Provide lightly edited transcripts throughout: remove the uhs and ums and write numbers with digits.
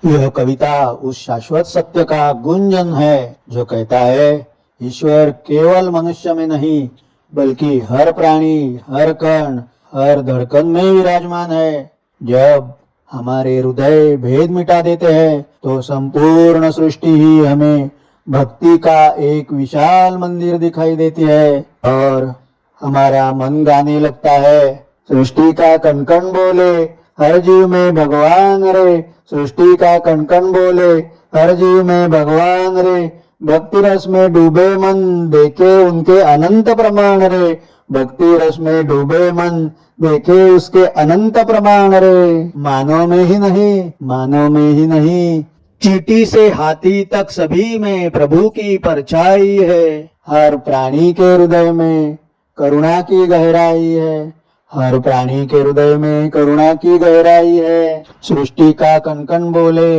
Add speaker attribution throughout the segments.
Speaker 1: यह कविता उस शाश्वत सत्य का गुंजन है जो कहता है ईश्वर केवल मनुष्य में नहीं बल्कि हर प्राणी, हर कण, हर धड़कन में विराजमान है। जब हमारे हृदय भेद मिटा देते हैं तो संपूर्ण सृष्टि ही हमें भक्ति का एक विशाल मंदिर दिखाई देती है और हमारा मन गाने लगता है। सृष्टि का कण कण बोले हर जीव में भगवान रे, सृष्टि का कण कण बोले हर जीव में भगवान रे। भक्ति रस में डूबे मन देखे उनके अनंत प्रमाण रे, भक्ति रस में डूबे मन देखे उसके अनंत प्रमाण रे। मानव में ही नहीं, मानव में ही नहीं, चींटी से हाथी तक सभी में प्रभु की परछाई है। हर प्राणी के हृदय में करुणा की गहराई है, हर प्राणी के हृदय में करुणा की गहराई है। सृष्टि का कण कण बोले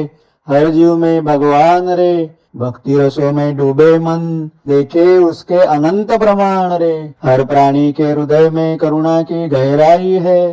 Speaker 1: हर जीव में भगवान रे, भक्ति रसों में डूबे मन देखे उसके अनंत प्रमाण रे। हर प्राणी के हृदय में करुणा की गहराई है,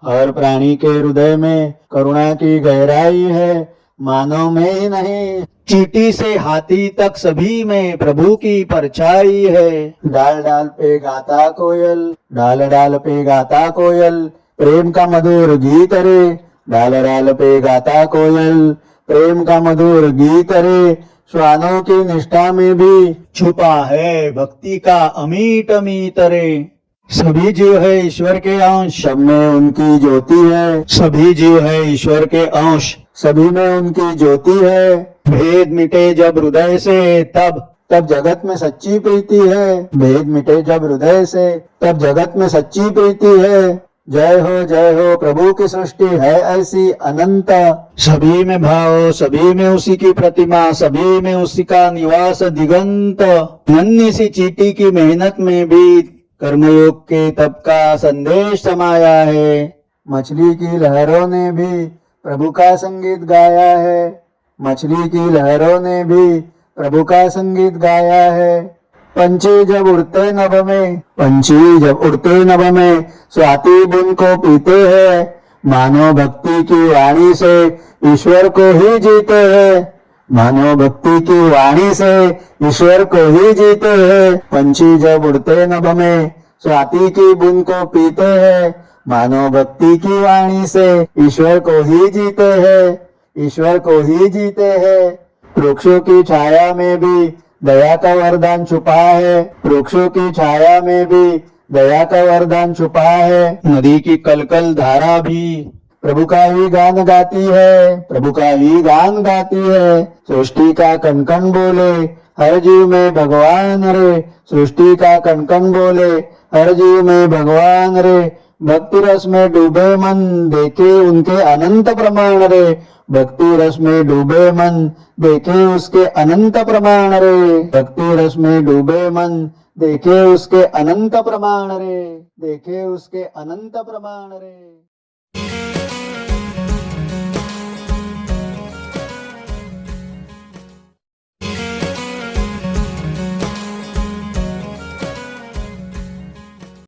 Speaker 1: हर प्राणी के हृदय में करुणा की गहराई है। मानव में ही नहीं, चींटी से हाथी तक सभी में प्रभु की परछाई है। डाल डाल पे गाता कोयल, डाल डाल पे गाता कोयल, प्रेम का मधुर गीत रे। डाल डाल पे गाता कोयल, प्रेम का मधुर गीत रे। श्वानों की निष्ठा में भी छुपा है भक्ति का अमीट अमीत रे। सभी जीव है ईश्वर के अंश, सब में उनकी ज्योति है। सभी जीव है ईश्वर के अंश, सभी में उनकी ज्योति है। भेद मिटे जब हृदय से तब जगत में सच्ची प्रीति है। भेद मिटे जब हृदय से तब जगत में सच्ची प्रीति है। जय हो प्रभु की सृष्टि है ऐसी अनंत। सभी में भाव, सभी में उसी की प्रतिमा, सभी में उसी का निवास दिगंत। नन्ही सी चींटी की मेहनत में भी कर्मयोग के तप का संदेश समाया है। मछली की लहरों ने भी प्रभु का संगीत गाया है, मछली की लहरों ने भी प्रभु का संगीत गाया है। पंछी जब उड़ते नभ में, पंछी जब उड़ते नभ में स्वाति बुन को पीते हैं। मानो भक्ति की वाणी से ईश्वर को ही जीते हैं, मानो भक्ति की वाणी से ईश्वर को ही जीते हैं। पंछी जब उड़ते नभ में स्वाति की बुन को पीते हैं, मानो भक्ति की वाणी से ईश्वर को ही जीते हैं, ईश्वर को ही जीते हैं। वृक्षों की छाया में भी दया का वरदान छुपा है, वृक्षों की छाया में भी दया का वरदान छुपा है। नदी की कलकल धारा भी प्रभु का ही गान गाती है, प्रभु का ही गान गाती है। सृष्टि का कण कण बोले हर जीव में भगवान रे, सृष्टि का कण कण बोले हर जीव में भगवान रे। भक्ति रस में डूबे मन देखे उनके अनंत प्रमाण रे, भक्ति रस में डूबे मन देखे उसके अनंत प्रमाण रे। भक्ति रस में डूबे मन देखे उसके अनंत प्रमाण रे, देखे उसके अनंत प्रमाण रे।